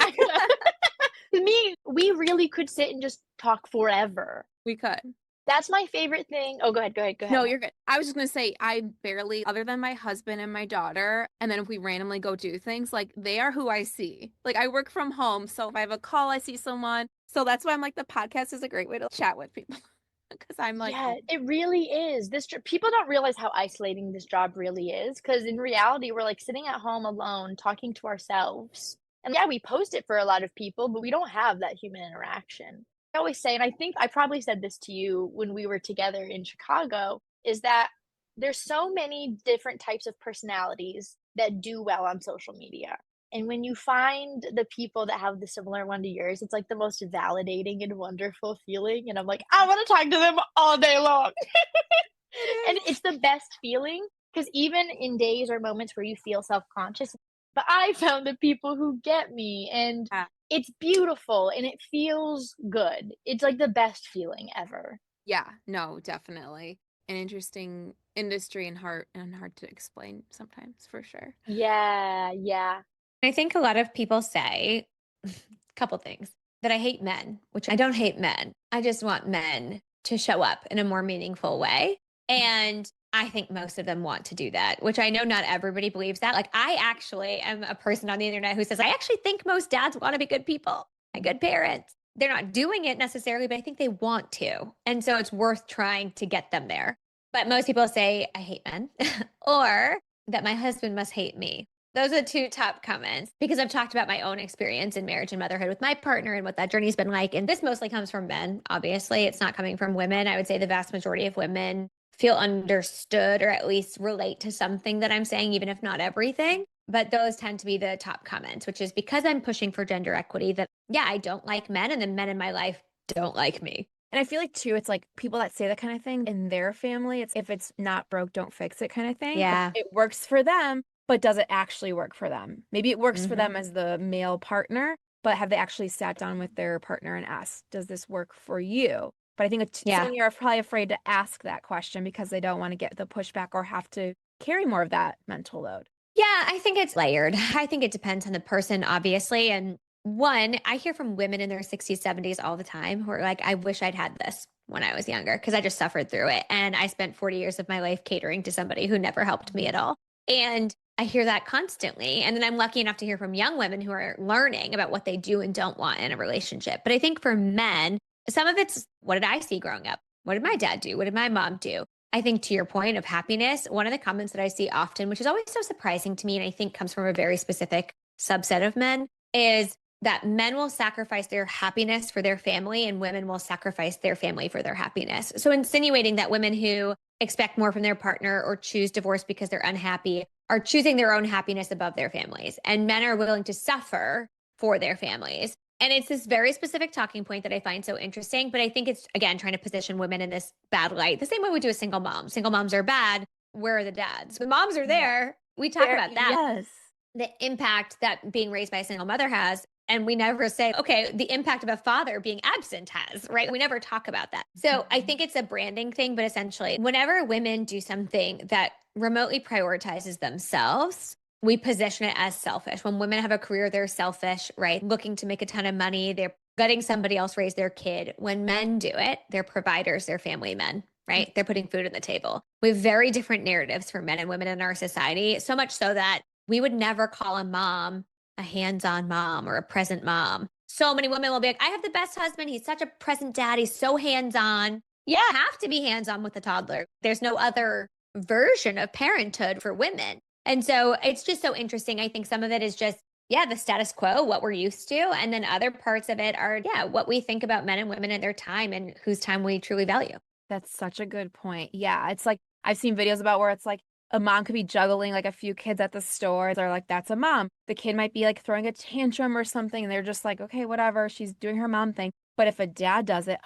To me, we really could sit and just talk forever. We could. That's my favorite thing. Oh, go ahead. No, you're good. I was just gonna say, I barely, other than my husband and my daughter, and then if we randomly go do things, like they are who I see. Like I work from home, so if I have a call, I see someone. So that's why I'm like, the podcast is a great way to chat with people. Because I'm like, Yeah, it really is. People don't realize how isolating this job really is. Because in reality, we're like sitting at home alone, talking to ourselves. And yeah, we post it for a lot of people, but we don't have that human interaction. I always say, and I think I probably said this to you when we were together in Chicago, is that there's so many different types of personalities that do well on social media. And when you find the people that have the similar one to yours, it's like the most validating and wonderful feeling. And I'm like, I want to talk to them all day long. And it's the best feeling because even in days or moments where you feel self-conscious, but I found the people who get me and it's beautiful and it feels good. It's like the best feeling ever. yeah, no, definitely an interesting industry and hard to explain sometimes for sure. Yeah, yeah. I think a lot of people say a couple things that I hate men, which I don't hate men. I just want men to show up in a more meaningful way. And I think most of them want to do that, which I know not everybody believes that. Like I actually am a person on the internet who says, I actually think most dads want to be good people and good parents. They're not doing it necessarily, but I think they want to. And so it's worth trying to get them there. But most people say, I hate men or that my husband must hate me. Those are two top comments because I've talked about my own experience in marriage and motherhood with my partner and what that journey's been like. And this mostly comes from men. Obviously, it's not coming from women. I would say the vast majority of women feel understood or at least relate to something that I'm saying, even if not everything. But those tend to be the top comments, which is because I'm pushing for gender equity that, yeah, I don't like men and the men in my life don't like me. And I feel like too, it's like people that say that kind of thing in their family, it's if it's not broke, don't fix it kind of thing. Yeah. It works for them, but does it actually work for them? Maybe it works for them as the male partner, but have they actually sat down with their partner and asked, does this work for you? But I think some are probably afraid to ask that question because they don't want to get the pushback or have to carry more of that mental load. Yeah, I think it's layered. I think it depends on the person, obviously. And one, I hear from women in their 60s, 70s all the time who are like, I wish I'd had this when I was younger because I just suffered through it. And I spent 40 years of my life catering to somebody who never helped me at all. And I hear that constantly. And then I'm lucky enough to hear from young women who are learning about what they do and don't want in a relationship. But I think for men, some of it's what did I see growing up? What did my dad do? What did my mom do? I think to your point of happiness, one of the comments that I see often, which is always so surprising to me, and I think comes from a very specific subset of men, is that men will sacrifice their happiness for their family and women will sacrifice their family for their happiness. So insinuating that women who expect more from their partner or choose divorce because they're unhappy are choosing their own happiness above their families. And men are willing to suffer for their families. And it's this very specific talking point that I find so interesting. But I think it's, again, trying to position women in this bad light, the same way we do a single mom. Single moms are bad. Where are the dads? The moms are there. We talk about that. Yes. The impact that being raised by a single mother has. And we never say, okay, the impact of a father being absent has, right? We never talk about that. So I think it's a branding thing, but essentially, whenever women do something that remotely prioritizes themselves, we position it as selfish. When women have a career, they're selfish, right? Looking to make a ton of money. They're letting somebody else raise their kid. When men do it, they're providers, they're family men, right? They're putting food on the table. We have very different narratives for men and women in our society, so much so that we would never call a mom a hands-on mom or a present mom. So many women will be like, I have the best husband. He's such a present dad. He's so hands-on. Yeah, have to be hands-on with a toddler. There's no other version of parenthood for women. And so it's just so interesting. I think some of it is just yeah, the status quo, what we're used to. And then other parts of it are, yeah, what we think about men and women and their time and whose time we truly value. That's such a good point. Yeah, it's like I've seen videos about where it's like a mom could be juggling like a few kids at the store. They're like, that's a mom. The kid might be like throwing a tantrum or something, and they're just like, okay, whatever. She's doing her mom thing. But if a dad does it,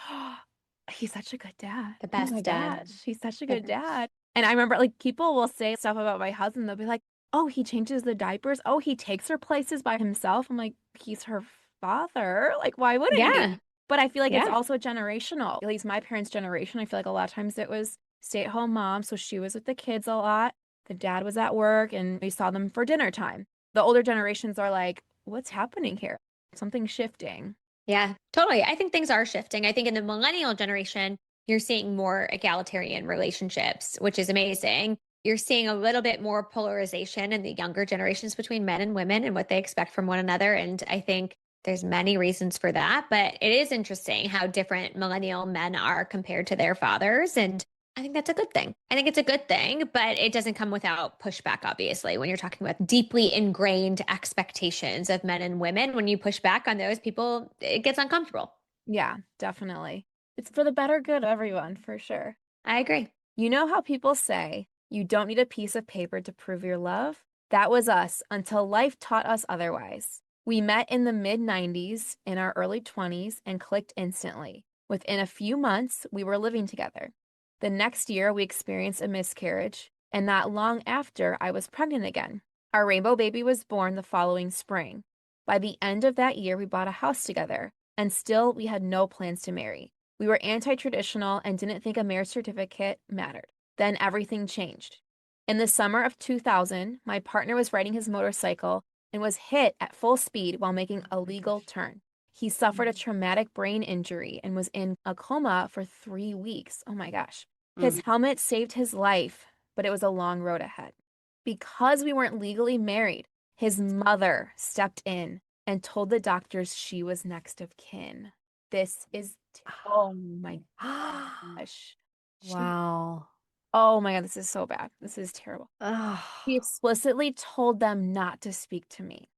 he's such a good dad. The Oh best my dad. gosh, he's such a good dad. And I remember like people will say stuff about my husband. They'll be like, oh, he changes the diapers. Oh, he takes her places by himself. I'm like, he's her father. Like, why wouldn't he? Yeah. But I feel like it's Yeah. also generational. At least my parents' generation, I feel like a lot of times it was stay-at-home mom, so she was with the kids a lot. The dad was at work and we saw them for dinner time. The older generations are like, what's happening here? Something's shifting. Yeah, totally. I think things are shifting. I think in the millennial generation, you're seeing more egalitarian relationships, which is amazing. You're seeing a little bit more polarization in the younger generations between men and women and what they expect from one another. And I think there's many reasons for that, but it is interesting how different millennial men are compared to their fathers. And I think that's a good thing. I think it's a good thing, but it doesn't come without pushback, obviously. When you're talking about deeply ingrained expectations of men and women, when you push back on those people, it gets uncomfortable. Yeah, definitely. It's for the better good of everyone, for sure. I agree. You know how people say you don't need a piece of paper to prove your love? That was us until life taught us otherwise. We met in the mid-90s, in our early 20s, and clicked instantly. Within a few months, we were living together. The next year, we experienced a miscarriage, and not long after, I was pregnant again. Our rainbow baby was born the following spring. By the end of that year, we bought a house together, and still we had no plans to marry. We were anti-traditional and didn't think a marriage certificate mattered. Then everything changed. In the summer of 2000, my partner was riding his motorcycle and was hit at full speed while making a legal turn. He suffered a traumatic brain injury and was in a coma for 3 weeks. Oh my gosh. His helmet saved his life, but it was a long road ahead. Because we weren't legally married, his mother stepped in and told the doctors she was next of kin. This is, oh my gosh. Wow. Oh my God, this is so bad. This is terrible. Oh. He explicitly told them not to speak to me.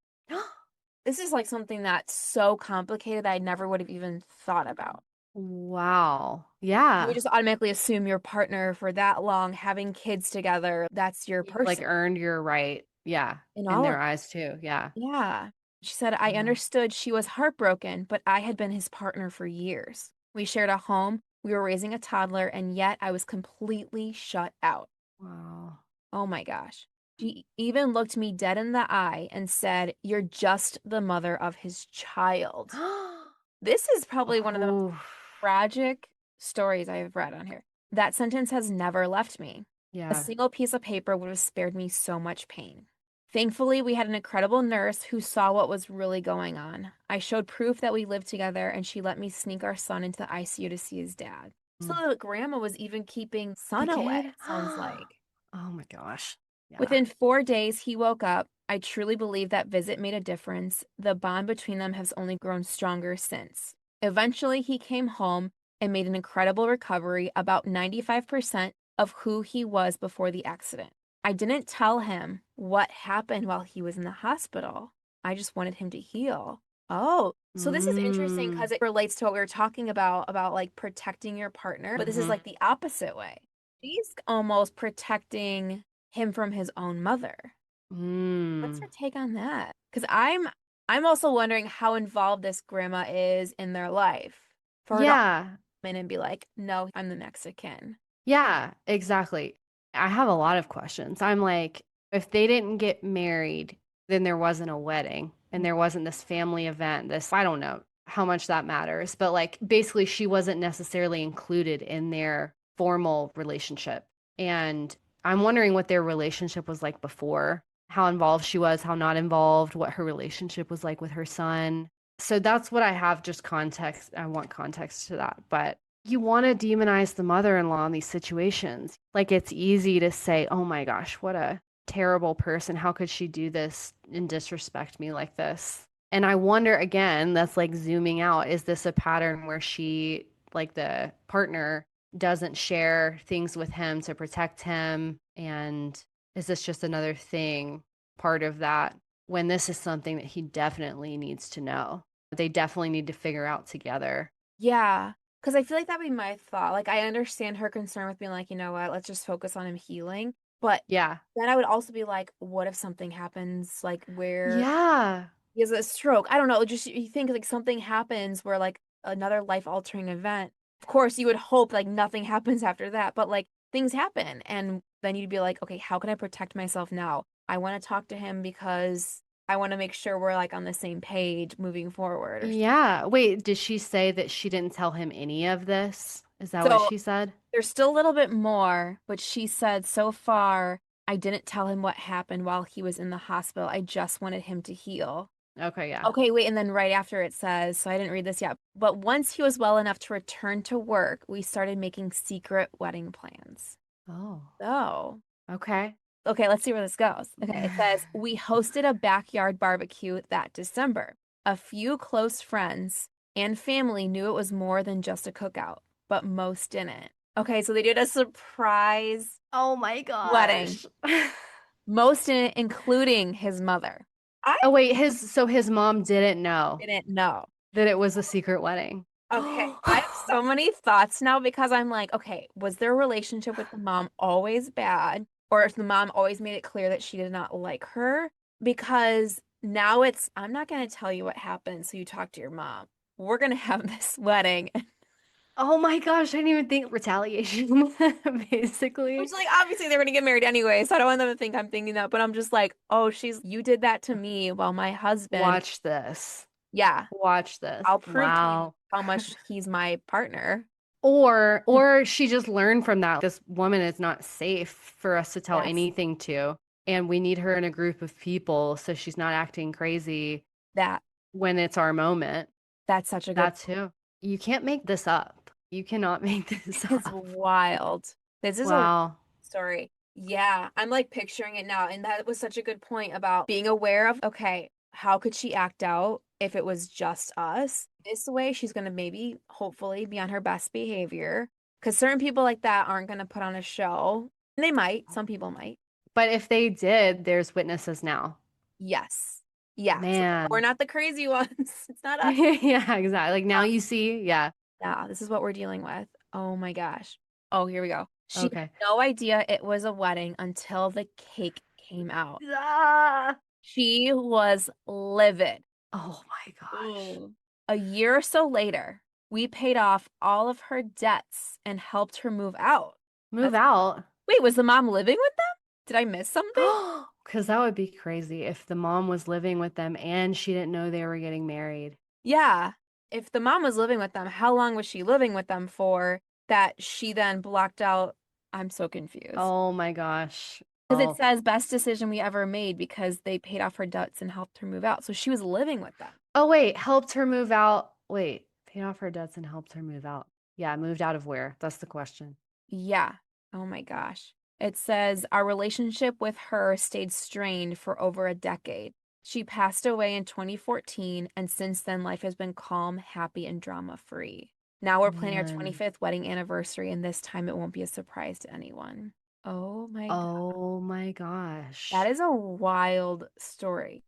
This is like something that's so complicated that I never would have even thought about. Wow. We Yeah. just automatically assume your partner for that long, having kids together, that's your You've, like person. earned your right. Yeah. In In all their of eyes too. Yeah. Yeah. She said, I understood she was heartbroken, but I had been his partner for years. We shared a home, we were raising a toddler, and yet I was completely shut out. Wow. Oh my gosh. She even looked me dead in the eye and said, you're just the mother of his child. This is probably one of the most tragic stories I have read on here. That sentence has never left me. A Yeah. single piece of paper would have spared me so much pain. Thankfully, we had an incredible nurse who saw what was really going on. I showed proof that we lived together, and she let me sneak our son into the ICU to see his dad. So the grandma was even keeping son The away, kid? it sounds like. Oh my gosh. Yeah. Within 4 days, he woke up. I truly believe that visit made a difference. The bond between them has only grown stronger since. Eventually, he came home and made an incredible recovery, about 95% of who he was before the accident. I didn't tell him what happened while he was in the hospital. I just wanted him to heal. Oh, so this is interesting because it relates to what we were talking about like protecting your partner, but this is like the opposite way. She's almost protecting him from his own mother. What's your take on that? Because I'm also wondering how involved this grandma is in their life. For her to Yeah. come in and be like, no, I'm the Mexican. Yeah, exactly. I have a lot of questions. I'm like, if they didn't get married, then there wasn't a wedding and there wasn't this family event, this, I don't know how much that matters, but like basically she wasn't necessarily included in their formal relationship. And I'm wondering what their relationship was like before, how involved she was, how not involved, what her relationship was like with her son. So that's what I have, just context. I want context to that. But you want to demonize the mother-in-law in these situations. Like it's easy to say, oh my gosh, what a terrible person. How could she do this and disrespect me like this? And I wonder again, that's like zooming out. Is this a pattern where she, like the partner, doesn't share things with him to protect him? And is this just another thing, part of that when this is something that he definitely needs to know. They definitely need to figure out together. Yeah. Because I feel like that'd be my thought. Like, I understand her concern with being like, you know what, let's just focus on him healing. But Yeah. then I would also be like, what if something happens, like, where Yeah. he has a stroke? I don't know. Just you think like something happens where like another life-altering event. Of course, you would hope like nothing happens after that, but like things happen. And then you'd be like, okay, how can I protect myself now? I want to talk to him because I want to make sure we're like on the same page moving forward. Yeah. Wait, did she say that she didn't tell him any of this? Is that what So she said? there's still a little bit more, but she said so far, I didn't tell him what happened while he was in the hospital. I just wanted him to heal. Okay, yeah. Okay, wait, and then right after it says, so I didn't read this yet, but once he was well enough to return to work, we started making secret wedding plans. Oh, So, okay. okay, let's see where this goes. Okay, it says, we hosted a backyard barbecue that December. A few close friends and family knew it was more than just a cookout, but most didn't. Okay, so they did a surprise Oh my wedding. gosh. Most didn't, including his mother. I Oh wait, his mom didn't know didn't know. that it was a secret wedding. Okay, I have so many thoughts now because I'm like, okay, was their relationship with the mom always bad? Or if the mom always made it clear that she did not like her? Because now it's, I'm not going to tell you what happened, so you talk to your mom. We're going to have this wedding. Oh my gosh, I didn't even think retaliation, basically. Which, like, obviously they're going to get married anyway, so I don't want them to think I'm thinking that. But I'm just like, oh, you did that to me while my husband, Watch this. yeah, Watch this. I'll prove to you Wow. how much he's my partner. Or she just learned from that. This woman is not safe for us to tell Yes, anything to. And we need her in a group of people so she's not acting crazy that when it's our moment. that's such a good. That's who. You can't make this up. You cannot make this It's up. wild. This is a wild Wow. story. Yeah, I'm like picturing it now. And that was such a good point about being aware of, okay, how could she act out if it was just us? This way, she's going to maybe, hopefully, be on her best behavior. Because certain people like that aren't going to put on a show. And they might. Some people might. But if they did, there's witnesses now. Yes. Yeah. So we're Man. not the crazy ones. It's not us. Yeah, exactly. Like now you see, yeah. Yeah, this is what we're dealing with. Oh my gosh. Oh, here we go. She had Okay. no idea it was a wedding until the cake came out. Ah. She was livid. Oh my gosh. Ooh. A year or so later, we paid off all of her debts and helped her move out. Move That's- out. Wait, was the mom living with them? Did I miss something? Because that would be crazy if the mom was living with them and she didn't know they were getting married. Yeah. If the mom was living with them, how long was she living with them for that she then blocked out? I'm so confused. Oh my gosh. Because Oh, it says best decision we ever made because they paid off her debts and helped her move out. So she was living with them. oh wait, helped her move out. Wait, paid off her debts and helped her move out. Yeah, moved out of where? That's the question. Yeah. Oh my gosh. It says our relationship with her stayed strained for over a decade. She passed away in 2014, and since then, life has been calm, happy, and drama-free. Now we're planning our Man. 25th wedding anniversary, and this time it won't be a surprise to anyone. Oh my God. Oh my gosh. That is a wild story.